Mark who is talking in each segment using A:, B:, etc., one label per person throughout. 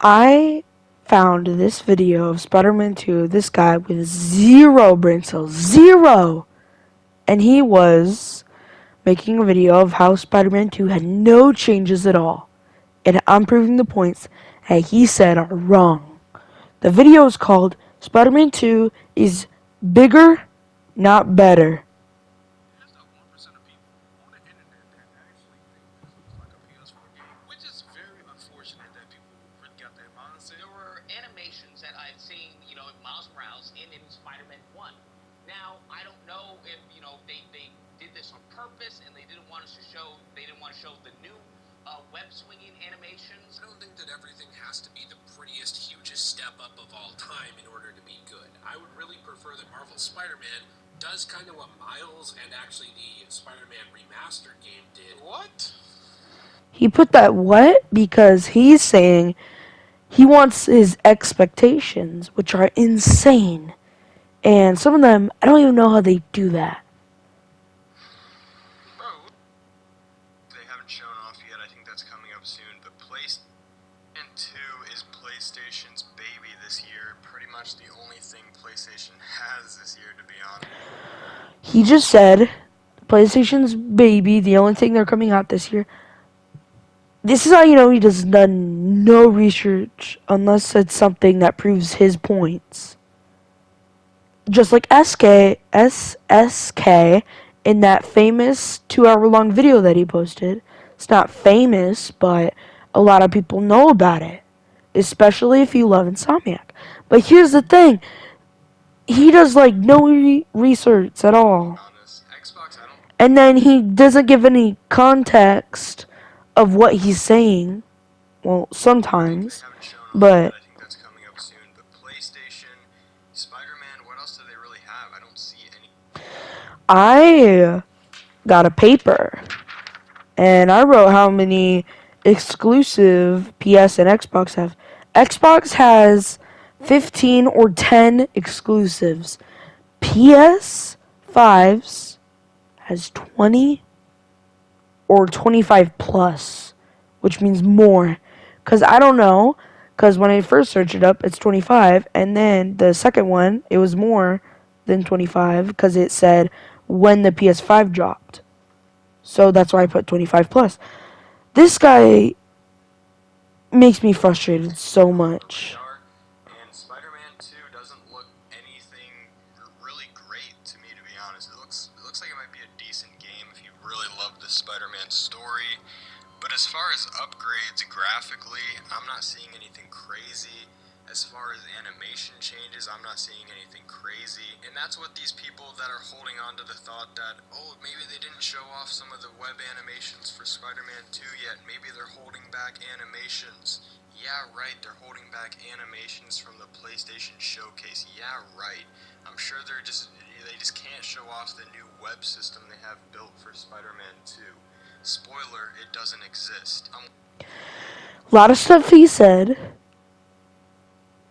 A: I found this video of Spider-Man 2, this guy with zero brain cells, zero! And he was making a video of how Spider-Man 2 had no changes at all. And I'm proving the points that he said are wrong. The video is called Spider-Man 2 is bigger, not better.
B: There's that 1% of people on the internet that actually think this looks like a PS4 game, which is very unfortunate that people really got that mindset.
C: There were animations that I've seen, Miles Morales in Spider-Man 1. Now, I don't know if, they did this on purpose and they didn't want to show the new web swinging animations.
B: I don't think that everything has to be the prettiest, hugest step up of all time in order to be good. I would really prefer that Marvel's Spider-Man does kind of what Miles and actually the Spider-Man Remastered game did.
C: What?
A: He put that what because he's saying he wants his expectations, which are insane. And some of them, I don't even know how they do that.
D: Bro, they haven't shown off yet. I think that's coming up soon. But PlayStation 2 is PlayStation's baby this year. Pretty much the only thing PlayStation has this year, to be honest.
A: He just said PlayStation's baby, the only thing they're coming out this year. This is how you know he does no research unless it's something that proves his points. Just like SSK in that famous 2-hour-long video that he posted. It's not famous, but a lot of people know about it. Especially if you love Insomniac. But here's the thing. He does no research at all. And then he doesn't give any context of what he's saying. Well, sometimes. But
D: I think that's coming up soon. But PlayStation, Spider-Man, what else do they really have? I don't see any.
A: I got a paper. And I wrote how many exclusive PS and Xbox have. Xbox has 15 or 10 exclusives. PS5s has 20 or 25 plus, which means more. Because I don't know, because when I first searched it up, it's 25, and then the second one, it was more than 25, because it said when the PS5 dropped. So that's why I put 25 plus. This guy makes me frustrated so much.
D: And Spider-Man 2 doesn't look anything really great to me, to be honest. It looks like it might be a decent game if you really love the Spider-Man story. But as far as upgrades graphically, I'm not seeing anything crazy. As far as animation changes, I'm not seeing anything crazy. And that's what these people that are holding on to the thought that, oh, maybe they didn't show off some of the web animations for Spider-Man 2 yet. Maybe they're holding back animations. Yeah, right, they're holding back animations from the PlayStation Showcase. Yeah, right. I'm sure they just can't show off the new web system they have built for Spider-Man 2. Spoiler, it doesn't exist.
A: A lot of stuff he said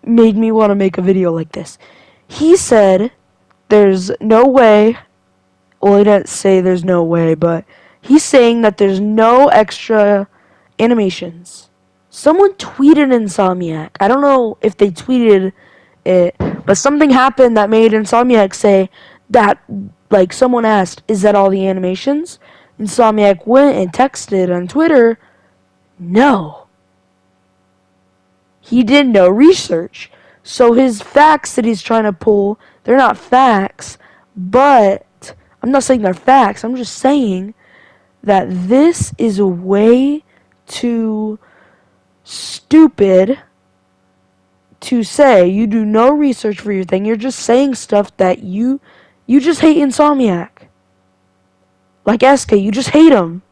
A: made me want to make a video like this. He said there's no way, well, he didn't say there's no way, but he's saying that there's no extra animations. Someone tweeted Insomniac. I don't know if they tweeted it, but something happened that made Insomniac say that, someone asked, is that all the animations? Insomniac went and texted on Twitter, no. He did no research. So his facts that he's trying to pull, they're not facts, but I'm not saying they're facts. I'm just saying that this is a way too stupid to say you do no research for your thing. You're just saying stuff that you just hate Insomniac. Like SK, you just hate him.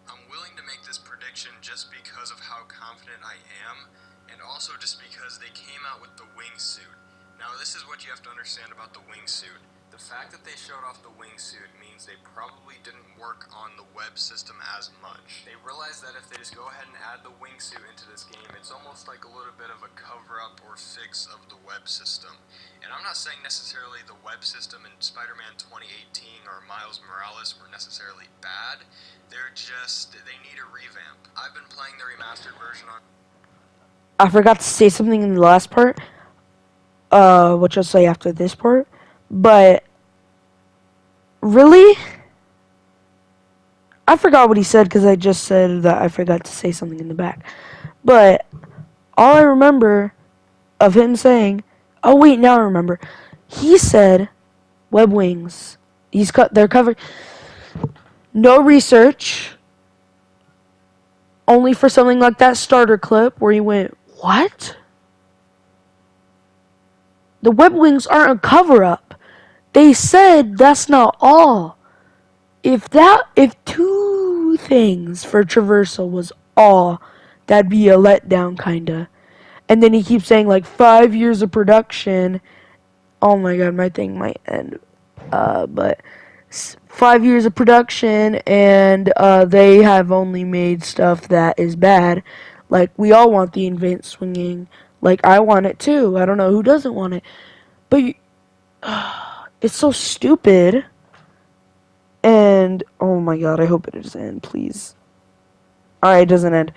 D: I'm willing to make this prediction just because of how confident I am, and also just because they came out with the wingsuit. Now, this is what you have to understand about the wingsuit. The fact that they showed off the wingsuit means they probably didn't work on the web system as much. They realized that if they just go ahead and add the wingsuit into this game, it's almost like a little bit of a cover-up or fix of the web system. And I'm not saying necessarily the web system in Spider-Man 2018 or Miles Morales were necessarily bad. They need a revamp. I've been playing the remastered version on...
A: I forgot to say something in the last part, which I'll say after this part. But really, I forgot what he said because I just said that I forgot to say something in the back. But all I remember of him saying, oh wait, now I remember. He said, web wings. They're covering no research. Only for something like that starter clip where he went, what? The web wings aren't a cover up. They said that's not all. If two things for traversal was all, that'd be a letdown kinda. And then he keeps saying like 5 years of production. Oh my god, my thing might end. But 5 years of production, and they have only made stuff that is bad. Like, we all want the invent swinging. Like, I want it too. I don't know who doesn't want it. But it's so stupid. And, oh my god, I hope it doesn't end, please. Alright, it doesn't end.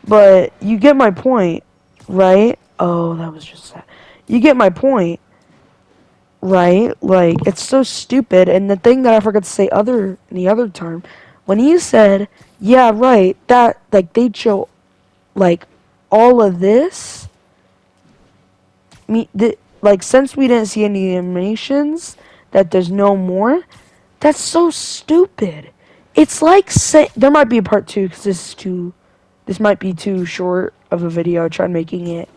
A: But you get my point, right? Oh, that was just sad. You get my point. Right? Like, it's so stupid. And the thing that I forgot to say in the other term, when he said, yeah, right, that, like, they'd show, like, all of this, like, since we didn't see any animations, that there's no more, that's so stupid. It's like, there might be a part 2, because this might be too short of a video. I tried making it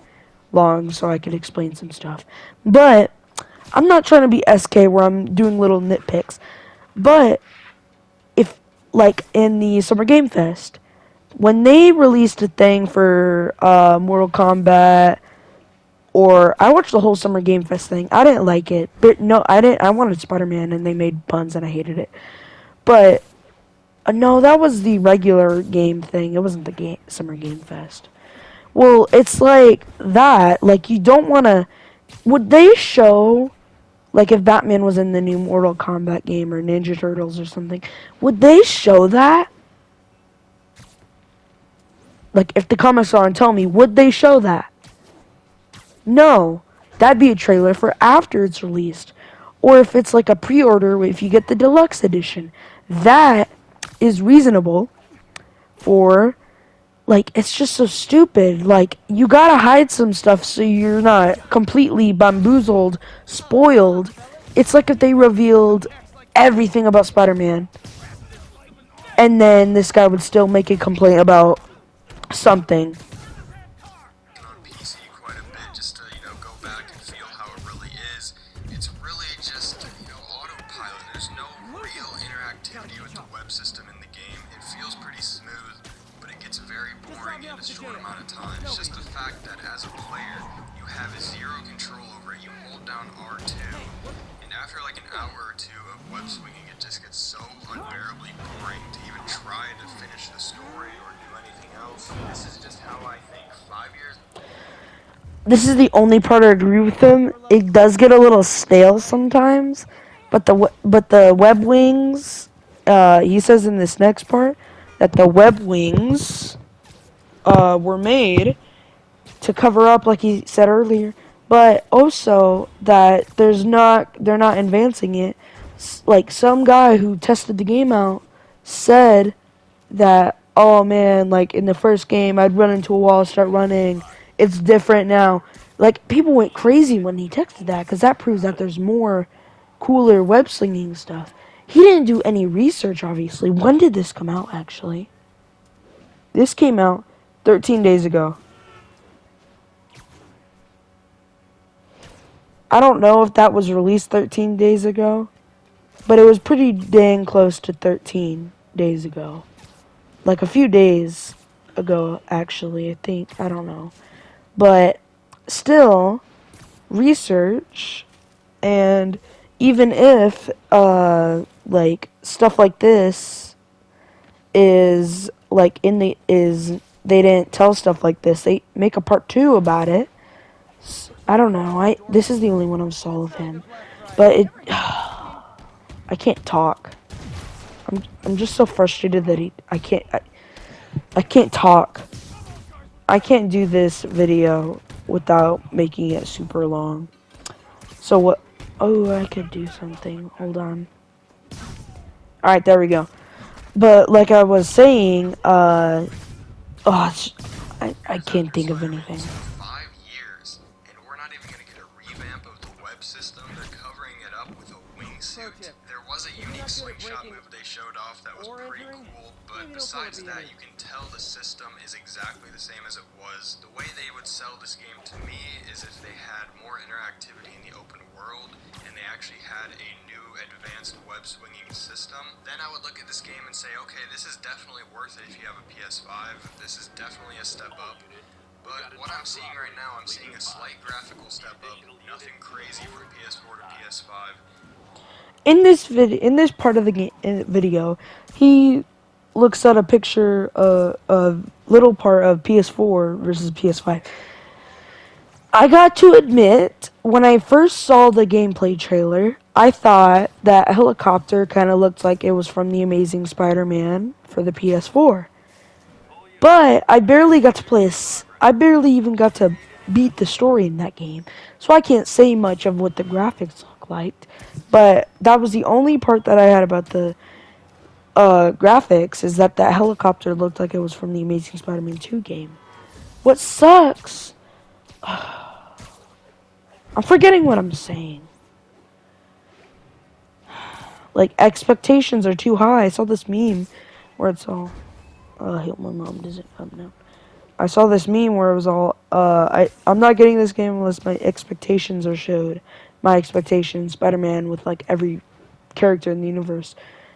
A: long so I could explain some stuff. But I'm not trying to be SK where I'm doing little nitpicks, but if, like, in the Summer Game Fest, when they released a thing for Mortal Kombat, or I watched the whole Summer Game Fest thing, I didn't like it, but no, I didn't. I wanted Spider-Man, and they made buns, and I hated it. But no, that was the regular game thing. It wasn't the Summer Game Fest. Well, it's like that. Like, you don't want to. Would they show, like, if Batman was in the new Mortal Kombat game or Ninja Turtles or something, would they show that? Like, if the comments are on, tell me, would they show that? No. That'd be a trailer for after it's released. Or if it's like a pre-order, if you get the deluxe edition. That is reasonable for, like, it's just so stupid. Like, you gotta hide some stuff so you're not completely bamboozled, spoiled. It's like if they revealed everything about Spider-Man, and then this guy would still make a complaint about something.
D: On PC quite a bit just to, go back and feel how it really is. It's really just, autopilot. There's no real interactivity with the web system in the game. It feels pretty smooth, but it gets very boring in a short amount of time. It's just the fact that as a player, you have zero control over it. You hold down R2, and after like an hour or two of web swinging, it just gets so unbearably boring to even try to finish the story or do anything else. This is just how I think 5 years.
A: This is the only part I agree with him. It does get a little stale sometimes, but the web wings, he says in this next part that the web wings were made to cover up, like he said earlier, but also that they're not advancing it. Like, some guy who tested the game out said that, oh man, like, in the first game I'd run into a wall, start running. It's different now. Like, people went crazy when he texted that, because that proves that there's more cooler web slinging stuff. He didn't do any research, obviously. When did this come out, actually? This came out 13 days ago. I don't know if that was released 13 days ago, but it was pretty dang close to 13 days ago. Like, a few days ago, actually, I think. I don't know. But still, research, and even if, like, stuff like this is, like, they didn't tell stuff like this, they make a part 2 about it. I don't know. This is the only one I saw of him, but I can't talk. I'm just so frustrated that I can't talk. I can't do this video without making it super long. So what? Oh, I could do something. Hold on. All right, there we go. But like I was saying, I can't think of anything.
D: 5 years, and we're not even going to get a revamp of the web system. They're covering it up with a wingsuit. There was a unique slingshot move they showed off that was pretty cool, but besides that, you can tell the system is exactly the same as it was. The way they would sell this game to me is if they had more interactivity in the open world, and they actually had a new advanced web swinging system. Then I would look at this game and say, okay, this is definitely worth it if you have a PS5. This is definitely a step up. But what I'm seeing right now, I'm seeing a slight graphical step up, nothing crazy from PS4 to PS5.
A: In this part of the video, he looks at a picture of a little part of PS4 versus PS5. I got to admit, when I first saw the gameplay trailer, I thought that helicopter kind of looked like it was from The Amazing Spider-Man for the PS4. But I barely got to I barely even got to beat the story in that game. So I can't say much of what the graphics look like. But that was the only part that I had about the graphics, is that helicopter looked like it was from the Amazing Spider-Man 2 game. What sucks? I'm forgetting what I'm saying. Like, expectations are too high. I saw this meme where it's all, I hope my mom doesn't come now. I saw this meme where it was all, I'm not getting this game unless my expectations are showed. My expectations, Spider-Man with like every character in the universe.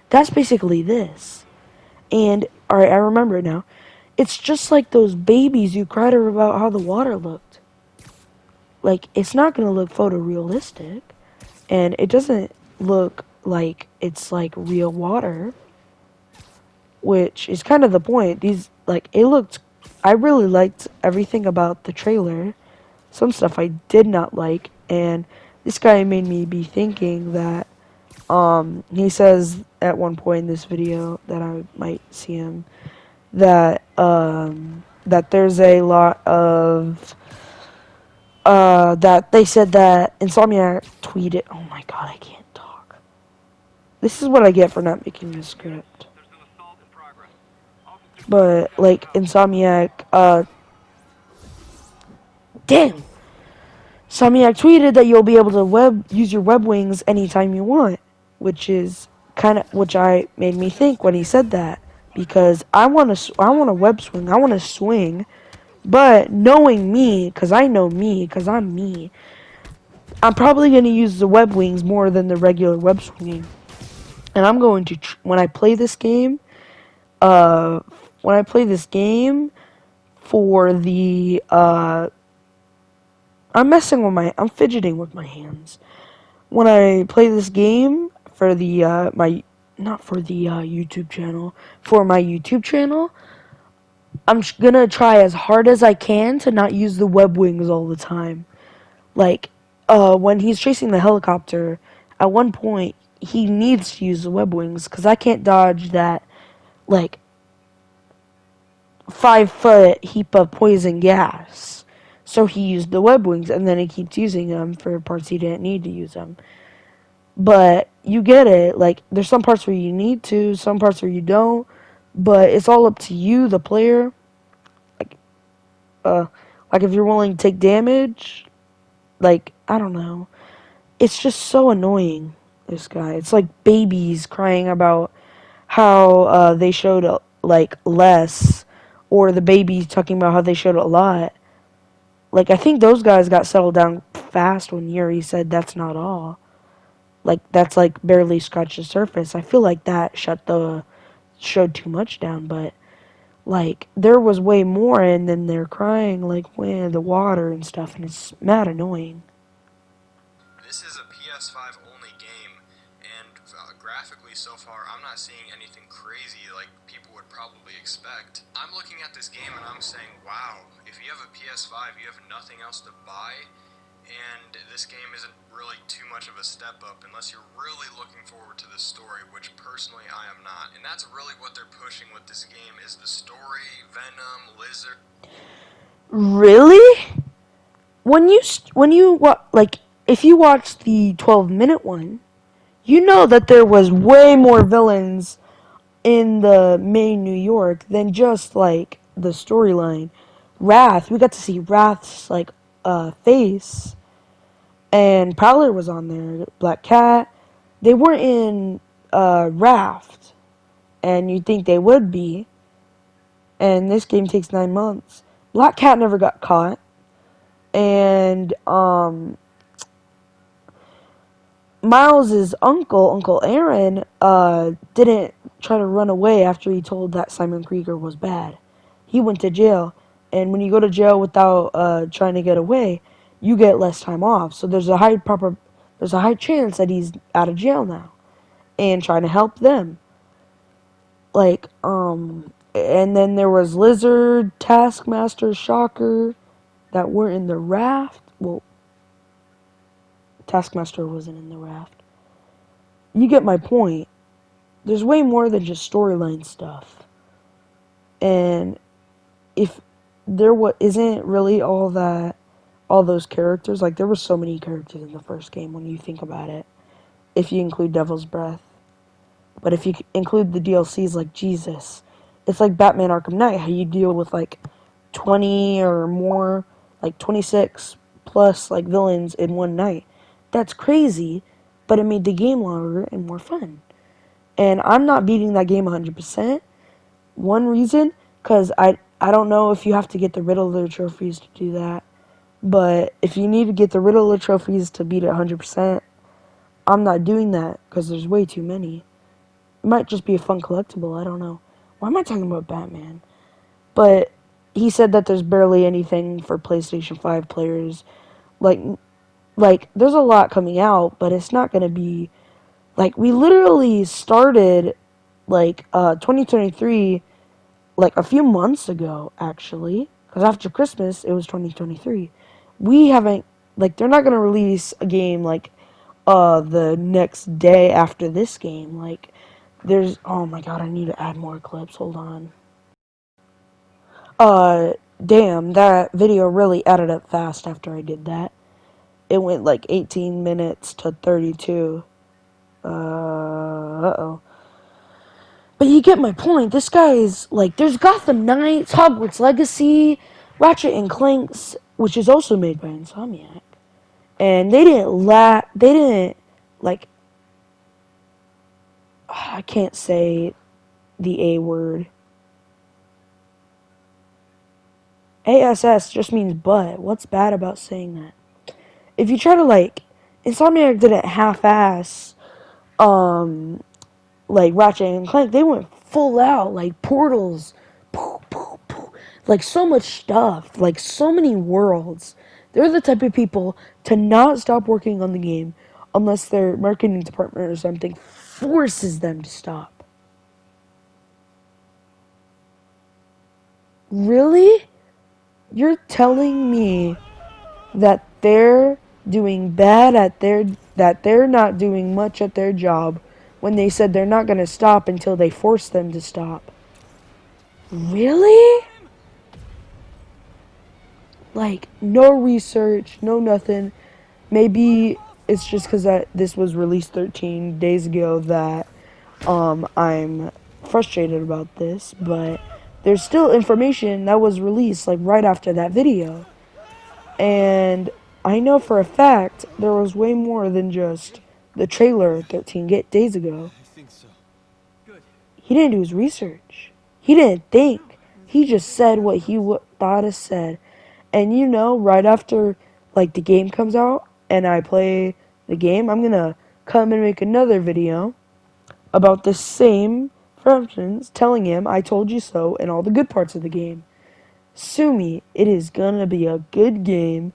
A: That's basically this. And, alright, I remember it now. It's just like those babies you cried about how the water looked. Like, it's not going to look photorealistic. And it doesn't look like it's like real water. Which is kind of the point. I really liked everything about the trailer. Some stuff I did not like. And this guy made me be thinking that, he says at one point in this video that I might see him, that, that there's a lot of, that they said that Insomniac tweeted, oh my god, I can't talk. This is what I get for not making a script. But, like, Insomniac, damn! Insomniac tweeted that you'll be able to use your web wings anytime you want. Which is which made me think when he said that. Because I want a web swing, I want to swing. But knowing me, because I know me, because I'm me, I'm probably going to use the web wings more than the regular web swinging. And I'm going to, when I play this game, for the, I'm fidgeting with my hands. When I play this game for the, not for the, YouTube channel, for my YouTube channel, I'm gonna try as hard as I can to not use the web wings all the time. Like, when he's chasing the helicopter, at one point, he needs to use the web wings, because I can't dodge that, like, 5-foot heap of poison gas. So he used the web wings, and then he keeps using them for parts he didn't need to use them. But you get it. Like, there's some parts where you need to, some parts where you don't. But it's all up to you, the player. Like if you're willing to take damage, like, I don't know. It's just so annoying, this guy. It's like babies crying about how they showed, like, less. Or the babies talking about how they showed a lot. Like, I think those guys got settled down fast when Yuri said that's not all. Like, that's, like, barely scratched the surface. I feel like that showed too much down, but, like, there was way more, and then they're crying, like, when the water and stuff, and it's mad annoying.
D: This is a PS5 only game, and graphically so far, I'm not seeing anything crazy like people would probably expect. I'm looking at this game and I'm saying, wow, if you have a PS5, you have nothing else to buy, and this game isn't really too much of a step up unless you're really looking forward to the story, which personally I am not. And that's really what they're pushing with this game, is the story, Venom, Lizard.
A: Really? Like, if you watch the 12-minute one, you know that there was way more villains in the main New York than just like the storyline. Wrath, we got to see Wrath's like face, and Prowler was on there. Black Cat, they weren't in Raft, and you'd think they would be. And this game takes 9 months. Black Cat never got caught, and Miles's Uncle Aaron, didn't try to run away after he told that Simon Krieger was bad. He went to jail, and when you go to jail without trying to get away, you get less time off. So there's a high chance that he's out of jail now, and trying to help them. Like, and then there was Lizard, Taskmaster, Shocker, that were in the Raft. Well, Taskmaster wasn't in the Raft. You get my point. There's way more than just storyline stuff. And if isn't really all those characters, like there were so many characters in the first game when you think about it, if you include Devil's Breath. But if you include the DLCs, like Jesus, it's like Batman Arkham Knight, how you deal with like 20 or more, like 26 plus like villains in one night. That's crazy, but it made the game longer and more fun. And I'm not beating that game 100%. One reason, because I don't know if you have to get the Riddler trophies to do that. But if you need to get the Riddler trophies to beat it 100%, I'm not doing that because there's way too many. It might just be a fun collectible, I don't know. Why am I talking about Batman? But he said that there's barely anything for PlayStation 5 players. Like there's a lot coming out, but it's not going to be... Like, we literally started, 2023, like, a few months ago, actually. Because after Christmas, it was 2023. We haven't... Like, they're not going to release a game, the next day after this game. Like, there's... Oh, my God, I need to add more clips. Hold on. Damn, that video really added up fast after I did that. It went, 18 minutes to 32. Uh-oh. But you get my point. This guy is, there's Gotham Knights, Hogwarts Legacy, Ratchet and Clanks, which is also made by Insomniac. And they didn't, I can't say the A word. ASS just means but. What's bad about saying that? If you try to, Insomniac didn't half-ass Ratchet and Clank, they went full out, portals, so much stuff, so many worlds. They're the type of people to not stop working on the game unless their marketing department or something forces them to stop. Really? You're telling me that they're doing bad that they're not doing much at their job when they said they're not going to stop until they force them to stop. Really? No research, no nothing. Maybe it's just because this was released 13 days ago that I'm frustrated about this, but there's still information that was released right after that video. And I know for a fact there was way more than just the trailer 13 days ago.
E: I think so. Good.
A: He didn't do his research. He didn't think. He just said what he thought it said. And right after the game comes out and I play the game, I'm gonna come and make another video about the same reference, telling him I told you so and all the good parts of the game. Sue me, it is gonna be a good game.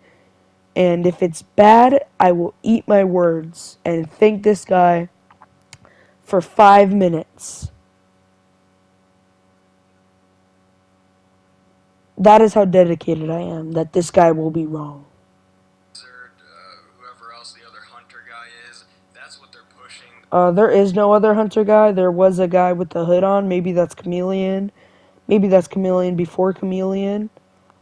A: And if it's bad, I will eat my words and thank this guy for 5 minutes. That is how dedicated I am, that this guy will be wrong.
D: Whoever else the other hunter guy is, that's what they're pushing.
A: There is no other hunter guy. There was a guy with the hood on. Maybe that's Chameleon. Maybe that's Chameleon before Chameleon.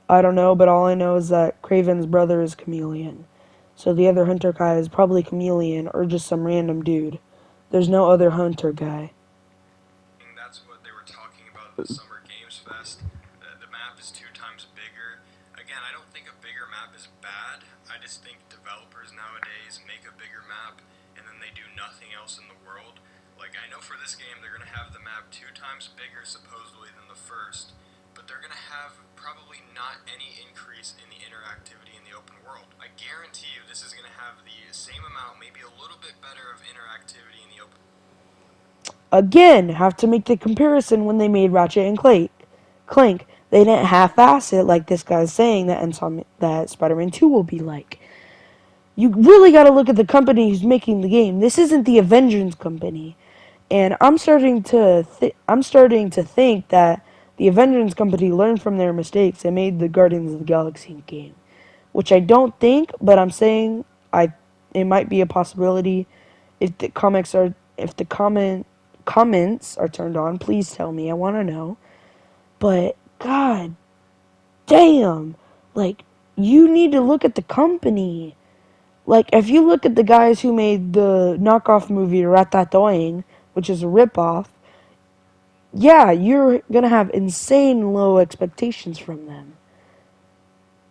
A: I don't know, but all I know is that Craven's brother is Chameleon. So the other hunter guy is probably Chameleon or just some random dude. There's no other hunter guy.
D: That's what they were talking about at the Summer Games Fest. The map is 2 times bigger. Again, I don't think a bigger map is bad. I just think developers nowadays make a bigger map and then they do nothing else in the world. Like, I know for this game they're going to have the map 2 times bigger supposedly than the first, but they're going to have probably not any increase in the interactivity in the open world. I guarantee you this is going to have the same amount, maybe a little bit better of interactivity in the open.
A: Again, have to make the comparison when they made Ratchet and Clank. They didn't half-ass it like this guy's saying that Spider-Man 2 will be like. You really got to look at the company who's making the game. This isn't the Avengers company, and I'm starting to think that the Avengers company learned from their mistakes and made the Guardians of the Galaxy game, which I don't think, but I'm saying it might be a possibility. If the comments are turned on, please tell me. I want to know. But god damn, like, you need to look at the company. Like, if you look at the guys who made the knockoff movie Ratatouille, which is a ripoff, yeah, you're gonna have insane low expectations from them.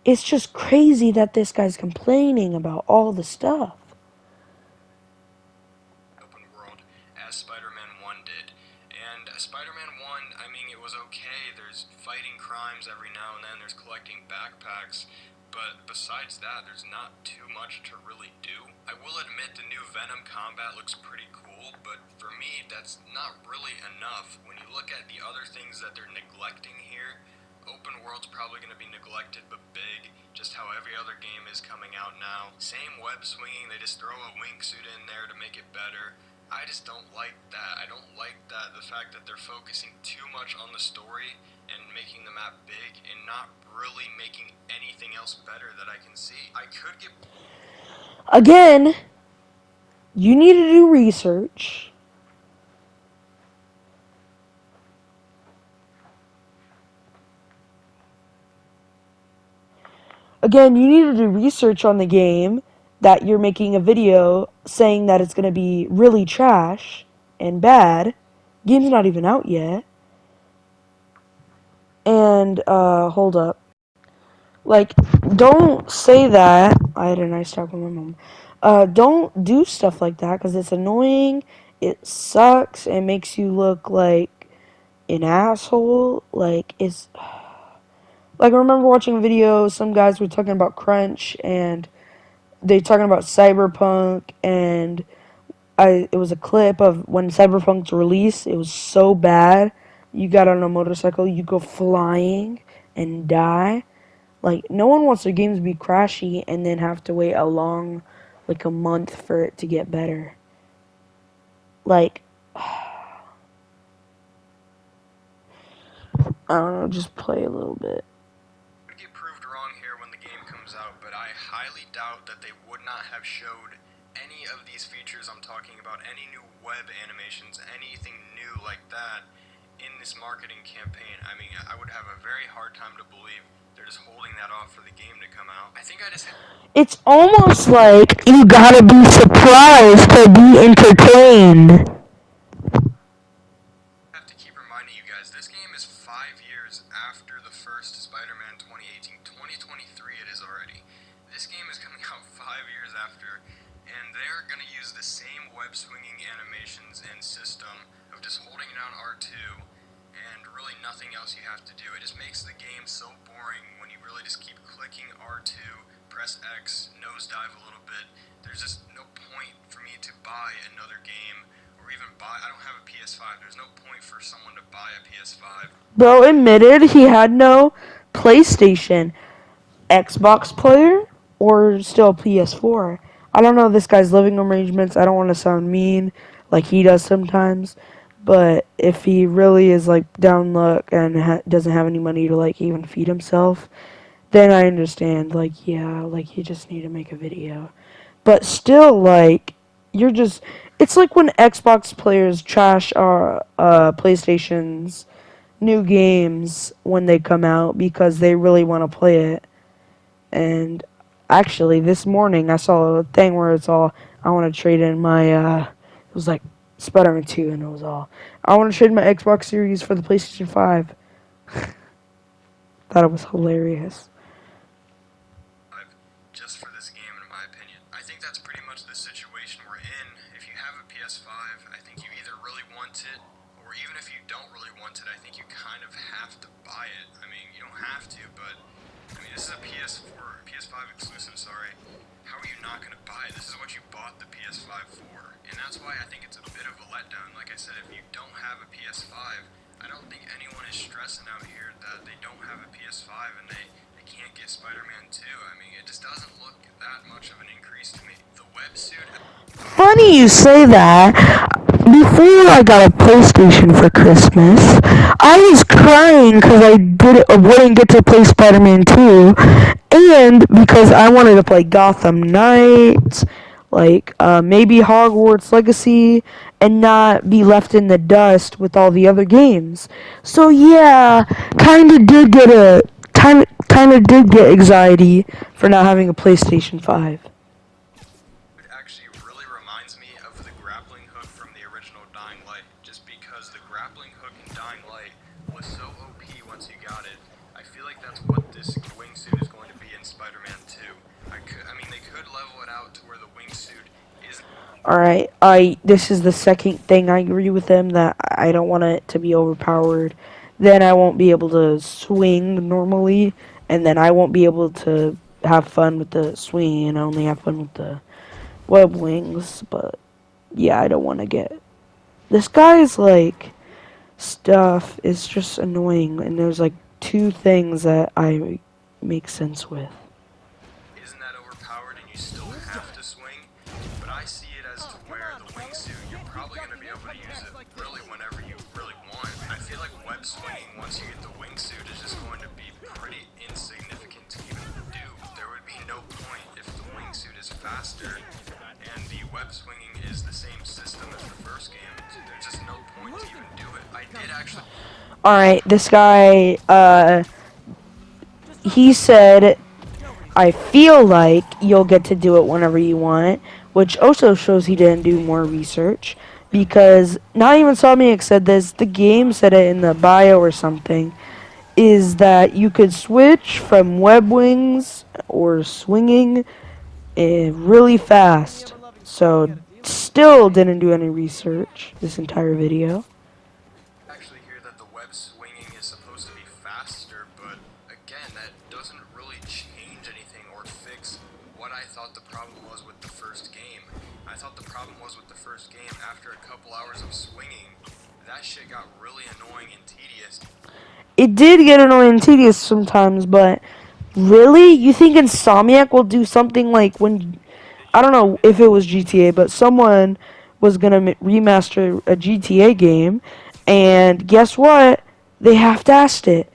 A: It's just crazy that this guy's complaining about all the stuff.
D: Open world, as Spider-Man 1 did. And Spider-Man 1, I mean, it was okay. There's fighting crimes every now and then, there's collecting backpacks, but besides that, there's not too much to really do. I will admit the new Venom combat looks pretty cool, but for me, that's not really enough. When you look at the other things that they're neglecting here, open world's probably going to be neglected but big, just how every other game is coming out now. Same web swinging, they just throw a wingsuit in there to make it better. I just don't like that. I don't like that, the fact that they're focusing too much on the story and making the map big and not really making anything else better that I can see. I could get...
A: Again, you need to do research. Again, you need to do research on the game that you're making a video saying that it's going to be really trash and bad. Game's not even out yet. And, hold up. Like, don't say that. I had a nice talk with my mom. Don't do stuff like that because it's annoying. It sucks. It makes you look like an asshole. Like, it's... Like, I remember watching a video, some guys were talking about crunch, and they talking about Cyberpunk, and it was a clip of when Cyberpunk's released. It was so bad. You got on a motorcycle, you go flying and die. Like, no one wants their games to be crashy and then have to wait a month for it to get better. Like, I don't know, just play a little bit.
D: get proved wrong here when the game comes out, but I highly doubt that they would not have showed any of these features I'm talking about, any new web animations, anything new like that in this marketing campaign. I mean, I would have a very hard time to believe they're just holding that off for the game to come out. I think I just...
A: It's almost like you gotta be surprised to be entertained.
D: have to keep reminding you guys, this game is 5 years after the first Spider-Man 2018. 2023 it is already. This game is coming out 5 years after, and they're going to use the same web-swinging animations and system of just holding down R2 and really nothing else you have to do. It just makes the game so boring when you really just keep clicking R2, press X, nosedive a little bit. There's just no point for me to buy another game. Or even buy, I don't have a PS5. There's no point for someone to buy a PS5.
A: Bro admitted he had no PlayStation, Xbox player, or still PS4. I don't know this guy's living arrangements. I don't want to sound mean like he does sometimes. But if he really is like down luck and doesn't have any money to like even feed himself, then I understand. Like, yeah, like you just need to make a video. But still, like, you're just... It's like when Xbox players trash our PlayStation's new games when they come out because they really want to play it. And actually, this morning I saw a thing where it's all, I want to trade in my, it was like Spider-Man 2, and it was all, I want to trade my Xbox Series for the PlayStation 5. Thought it was hilarious.
D: Just for this game, in my opinion. I think that's pretty much the situation we're in. If you have a PS5, I think you either really want it, or even if you don't really want it, I think you kind of have to buy it. I mean, you don't have to, but I mean, this is a PS5 exclusive, sorry. How are you not going to buy it? This is what you bought the PS5 for. And that's why I think it's a bit of a letdown. Like I said, if you don't have a PS5, I don't think anyone is stressing out here that they don't have a PS5 and they can't get Spider-Man 2. I mean, it just doesn't look that much of an increase to me. The websuit...
A: Funny you say that. Before I got a PlayStation for Christmas, I was crying because I wouldn't get to play Spider-Man 2, and because I wanted to play Gotham Knights, like maybe Hogwarts Legacy, and not be left in the dust with all the other games. So yeah, kind of did get anxiety for not having a PlayStation 5.
D: It actually really reminds me of the grappling hook from the original Dying Light, just because the grappling hook in Dying Light was so OP once you got it. I feel like that's what this wingsuit is going to be in Spider-Man 2. I mean, they could level it out to where the wingsuit is...
A: Alright, this is the second thing I agree with them, that I don't want it to be overpowered. Then I won't be able to swing normally, and then I won't be able to have fun with the swinging and only have fun with the web wings. But yeah, I don't want to get... This guy's like stuff is just annoying, and there's like two things that I make sense with.
D: Isn't that overpowered and you still have to swing? But I see it as to where the wingsuit, you're probably going to be able to use it really whenever you really want. I feel like web swinging, once you get the wingsuit, is just going to be pretty insignificant to even do. There would be no point if the wingsuit is faster and the web swinging is the same system as the first game. There's just no point to even do it. I did actually...
A: Alright, this guy, he said, I feel like you'll get to do it whenever you want, which also shows he didn't do more research, because not even Insomniac said this, the game said it in the bio or something, is that you could switch from web wings or swinging really fast. So, still didn't do any research this entire video.
D: actually hear that the web swinging is supposed to be faster, but again, that doesn't really change anything or fix what I thought the problem was with the first game. I thought the problem was with the first game, after a couple hours of swinging, that shit got really annoying and tedious.
A: It did get annoying and tedious sometimes, but really? You think Insomniac will do something like when... I don't know if it was GTA, but someone was going to remaster a GTA game, and guess what? They half-assed it.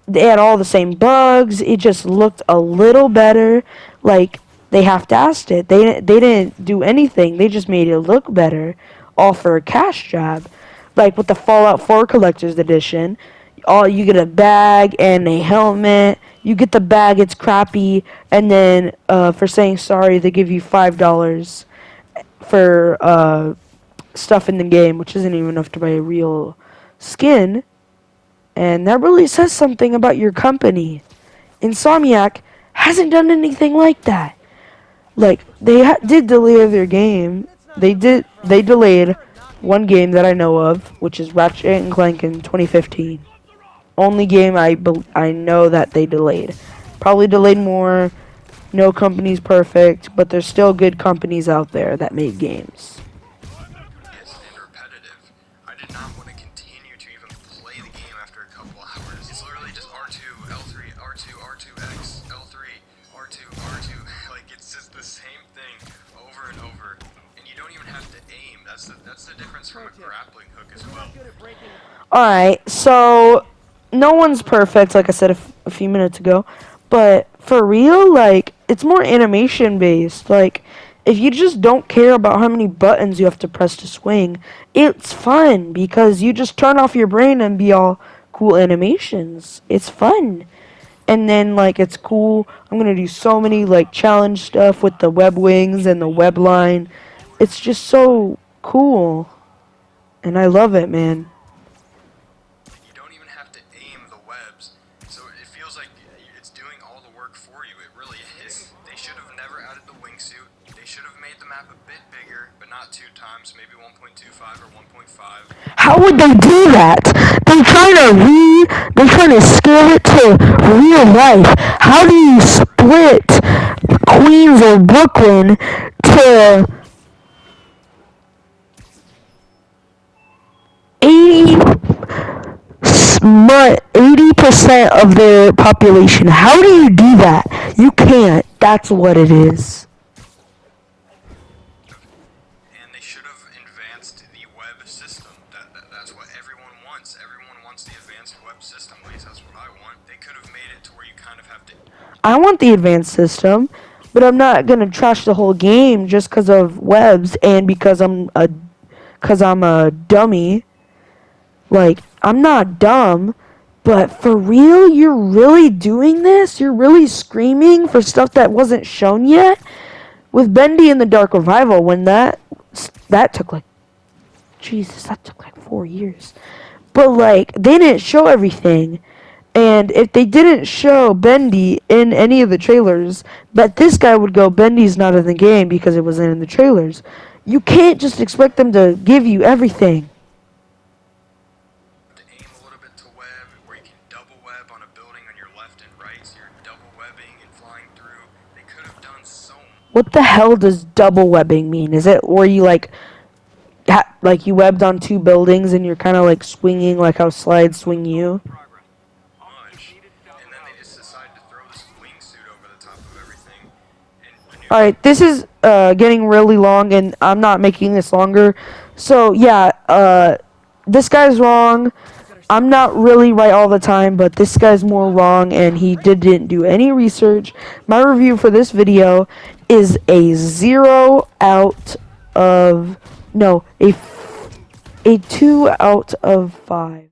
A: They had all the same bugs. It just looked a little better. Like, they half-assed it. They didn't do anything. They just made it look better, all for a cash grab. Like with the Fallout 4 Collector's Edition, you get a bag and a helmet. You get the bag, it's crappy, and then for saying sorry, they give you $5 for stuff in the game, which isn't even enough to buy a real skin. And that really says something about your company. Insomniac hasn't done anything like that. Like, they did delay their game. They delayed one game that I know of, which is Ratchet & Clank in 2015. Only game I know that they delayed. Probably delayed more. No company's perfect, but there's still good companies out there that make games.
D: Yes, and repetitive. I did not want to continue to even play the game after a couple hours. It's literally just R2, L3, R2, R2X, L3, R2, R2. Like, it's just the same thing over and over. And you don't even have to aim. That's the difference from a grappling hook as well.
A: Alright, so no one's perfect, like I said a few minutes ago, but for real, like, it's more animation based. Like, if you just don't care about how many buttons you have to press to swing, it's fun because you just turn off your brain and be all cool cool animations. It's fun. And then, like, it's cool. I'm gonna do so many, like, challenge stuff with the web wings and the web line. It's just so cool. And I love it, man.
D: You don't even have to aim the webs, so it feels like it's doing all the work for you. It really is. They should have never added the wingsuit. They should have made the map a bit bigger, but not 2 times, maybe 1.25 or 1.5.
A: How would they do that? They're trying to scale it to real life. How do you split Queens or Brooklyn to 80% of their population? How do you do that? You can't. That's what it is.
D: And they should have advanced the web system. That's what everyone wants. Everyone wants the advanced web system. At least that's what I want. They could have made it to where you kind of have to...
A: I want the advanced system, but I'm not gonna trash the whole game just because of webs and because I'm a dummy. Like, I'm not dumb, but for real, you're really doing this? You're really screaming for stuff that wasn't shown yet? With Bendy and the Dark Revival, when that took like, Jesus, that took like 4 years. But like, they didn't show everything. And if they didn't show Bendy in any of the trailers, but this guy would go, Bendy's not in the game because it wasn't in the trailers. You can't just expect them to give you everything.
D: aim a little bit to web, where you can double web on a building on your left and right, so you're double webbing and flying through. They could have done so much.
A: What the hell does double webbing mean? Is it where you like you webbed on 2 buildings and you're kind of like swinging like how slides swing you?
D: And then they just decided to throw this wingsuit over the top of everything. And
A: Alright, this is getting really long and I'm not making this longer. So yeah, this guy's wrong. I'm not really right all the time, but this guy's more wrong and he didn't do any research. My review for this video is a 0 out of, no, a 2 out of 5.